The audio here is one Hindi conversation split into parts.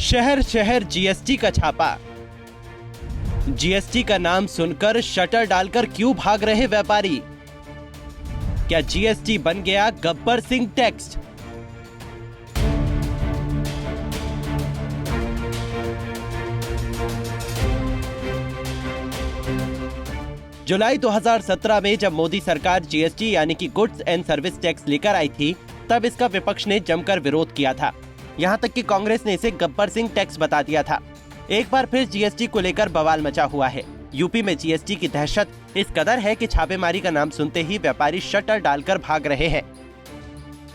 शहर शहर जीएसटी का छापा। जीएसटी का नाम सुनकर शटर डालकर क्यों भाग रहे व्यापारी? क्या जीएसटी बन गया गब्बर सिंह टैक्स? जुलाई 2017 में जब मोदी सरकार जीएसटी यानी कि गुड्स एंड सर्विस टैक्स लेकर आई थी, तब इसका विपक्ष ने जमकर विरोध किया था। यहां तक कि कांग्रेस ने इसे गब्बर सिंह टैक्स बता दिया था। एक बार फिर जीएसटी को लेकर बवाल मचा हुआ है। यूपी में जीएसटी की दहशत इस कदर है कि छापेमारी का नाम सुनते ही व्यापारी शटर डालकर भाग रहे हैं।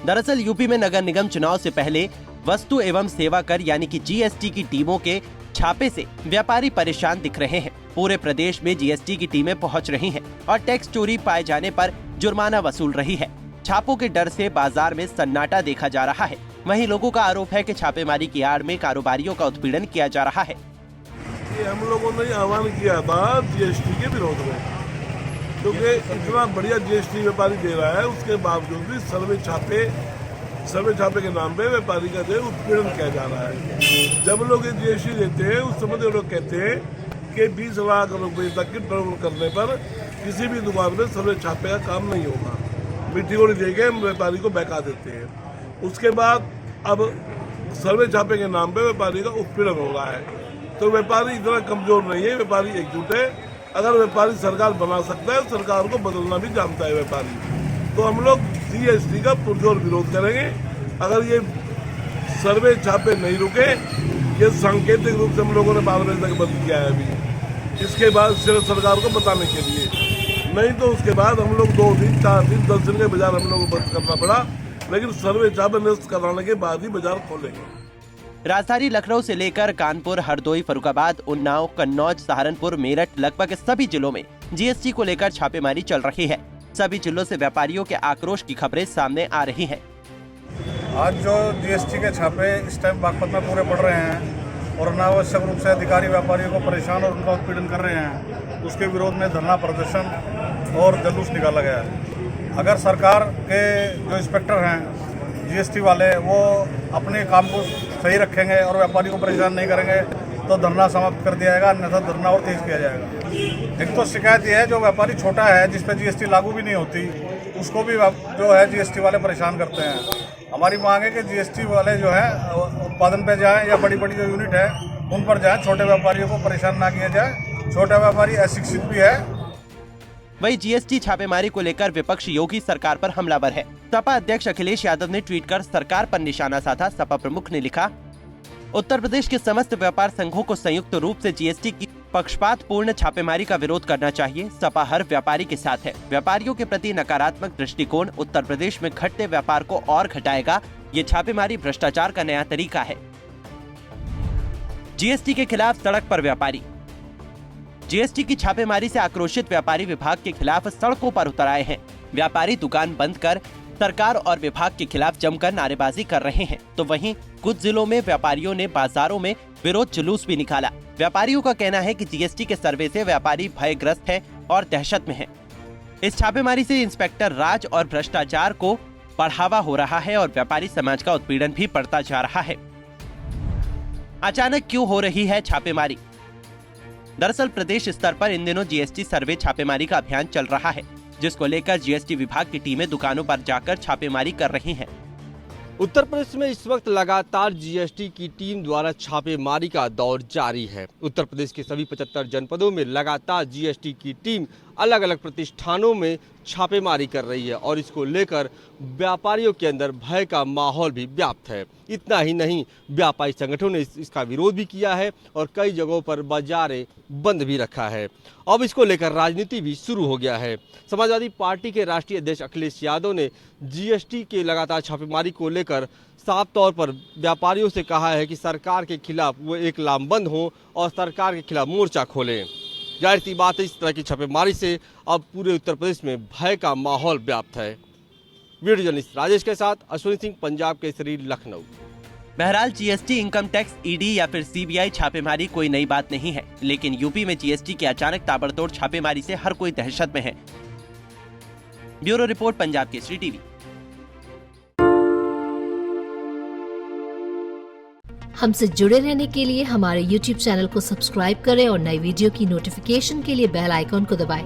दरअसल यूपी में नगर निगम चुनाव से पहले वस्तु एवं सेवा कर यानी कि जीएसटी की टीमों के छापे से व्यापारी परेशान दिख रहे हैं। पूरे प्रदेश में जीएसटी की टीमें पहुंच रही हैं और टैक्स चोरी पाए जाने पर जुर्माना वसूल रही है। छापों के डर से बाजार में सन्नाटा देखा जा रहा है। वहीं लोगों का आरोप है कि छापेमारी की आड़ में कारोबारियों का उत्पीड़न किया जा रहा है। ये हम लोगों ने आह्वान किया था जीएसटी के विरोध में, क्योंकि इतना बढ़िया जीएसटी व्यापारी दे रहा है, उसके बावजूद भी सर्वे छापे के नाम पे व्यापारी का जो उत्पीड़न किया जा रहा है। जब लोग ये जीएसटी देते हैं उस समय लोग कहते हैं कि 20 लाख रुपए तक की टर्न करने पर किसी भी दुकान में सर्वे छापे का काम नहीं होगा। मिट्टी गोली देके हम व्यापारी को बहका देते हैं। उसके बाद अब सर्वे छापे के नाम पे व्यापारी का उत्पीड़न हो रहा है। तो व्यापारी इतना कमजोर नहीं है, व्यापारी एकजुट है। अगर व्यापारी सरकार बना सकता है, सरकार को बदलना भी जानता है व्यापारी। तो हम लोग जीएसटी का पुरजोर विरोध करेंगे। अगर ये सर्वे छापे नहीं रुके, ये सांकेतिक रूप से हम लोगों ने 12 बजे तक बंद किया है अभी, इसके बाद सिर्फ सरकार को बताने के लिए। नहीं तो उसके बाद हम लोग 2 दिन 4 दिन 10 दिन के बाजार हम लोग को बंद करना पड़ा, लेकिन सर्वे छापे निरस्त कराने के बाद ही बाजार खोलेंगे। राजधानी लखनऊ से लेकर कानपुर, हरदोई, फर्रुखाबाद, उन्नाव, कन्नौज, सहारनपुर, मेरठ लगभग सभी जिलों में जीएसटी को लेकर छापेमारी चल रही है। सभी जिलों से व्यापारियों के आक्रोश की खबरें सामने आ रही हैं। आज जो जीएसटी के छापे इस टाइम बागपत में पूरे पड़ रहे हैं और अनावश्यक रूप से अधिकारी व्यापारियों को परेशान और उनका उत्पीड़न कर रहे हैं, उसके विरोध में धरना प्रदर्शन और जुलूस निकाला गया है। अगर सरकार के जो इंस्पेक्टर हैं जीएसटी वाले, वो अपने काम को सही रखेंगे और व्यापारी को परेशान नहीं करेंगे तो धरना समाप्त कर दिया जाएगा, अन्यथा धरना और तेज किया जाएगा। एक तो शिकायत ये है, जो व्यापारी छोटा है जिस पर जीएसटी लागू भी नहीं होती, उसको भी जो है जीएसटी वाले परेशान करते हैं। हमारी मांग है कि जीएसटी वाले जो है उत्पादन पे जाएं या बड़ी बड़ी जो यूनिट है उन पर जाएं, छोटे व्यापारियों को परेशान ना किया जाए। छोटा व्यापारी अशिक्षित भी है। वही जीएसटी छापेमारी को लेकर विपक्ष योगी सरकार पर हमलावर है। सपा अध्यक्ष अखिलेश यादव ने ट्वीट कर सरकार पर निशाना साधा। सपा प्रमुख ने लिखा, उत्तर प्रदेश के समस्त व्यापार संघों को संयुक्त रूप से जीएसटी की पक्षपातपूर्ण छापेमारी का विरोध करना चाहिए। सपा हर व्यापारी के साथ है। व्यापारियों के प्रति नकारात्मक दृष्टिकोण उत्तर प्रदेश में घटते व्यापार को और घटाएगा। ये छापेमारी भ्रष्टाचार का नया तरीका है। जीएसटी के खिलाफ सड़क पर व्यापारी। जीएसटी की छापेमारी से आक्रोशित व्यापारी विभाग के खिलाफ सड़कों पर उतर आए हैं। व्यापारी दुकान बंद कर सरकार और विभाग के खिलाफ जमकर नारेबाजी कर रहे हैं। तो वहीं कुछ जिलों में व्यापारियों ने बाजारों में विरोध जुलूस भी निकाला। व्यापारियों का कहना है कि जीएसटी के सर्वे से व्यापारी भयग्रस्त है और दहशत में है। इस छापेमारी से इंस्पेक्टर राज और भ्रष्टाचार को बढ़ावा हो रहा है और व्यापारी समाज का उत्पीड़न भी बढ़ता जा रहा है। अचानक क्यों हो रही है छापेमारी? दरअसल प्रदेश स्तर पर इन दिनों जीएसटी सर्वे छापेमारी का अभियान चल रहा है, जिसको लेकर जीएसटी विभाग की टीमें दुकानों पर जाकर छापेमारी कर रही हैं। उत्तर प्रदेश में इस वक्त लगातार जीएसटी की टीम द्वारा छापेमारी का दौर जारी है। उत्तर प्रदेश के सभी 75 जनपदों में लगातार जीएसटी की टीम अलग अलग प्रतिष्ठानों में छापेमारी कर रही है और इसको लेकर व्यापारियों के अंदर भय का माहौल भी व्याप्त है। इतना ही नहीं, व्यापारी संगठनों ने इसका विरोध भी किया है और कई जगहों पर बाजारें बंद भी रखा है। अब इसको लेकर राजनीति भी शुरू हो गया है। समाजवादी पार्टी के राष्ट्रीय अध्यक्ष अखिलेश यादव ने जीएसटी के लगातार छापेमारी को लेकर साफ तौर पर व्यापारियों से कहा है कि सरकार के खिलाफ वो एक लामबंद हो और सरकार के खिलाफ मोर्चा खोलें। जाहिर सी बात है, इस तरह की छापेमारी से अब पूरे उत्तर प्रदेश में भय का माहौल व्याप्त है। वीडियो जर्नलिस्ट राजेश के साथ अश्विनी सिंह, पंजाब केसरी, लखनऊ। बहरहाल जीएसटी, इनकम टैक्स, ईडी या फिर सीबीआई छापेमारी कोई नई बात नहीं है, लेकिन यूपी में जीएसटी की अचानक ताबड़तोड़ छापेमारी से हर कोई दहशत में है। Bureau report, Punjab Kesari TV. हमसे जुड़े रहने के लिए हमारे YouTube चैनल को सब्सक्राइब करें और नई वीडियो की नोटिफिकेशन के लिए बेल आइकॉन को दबाएं।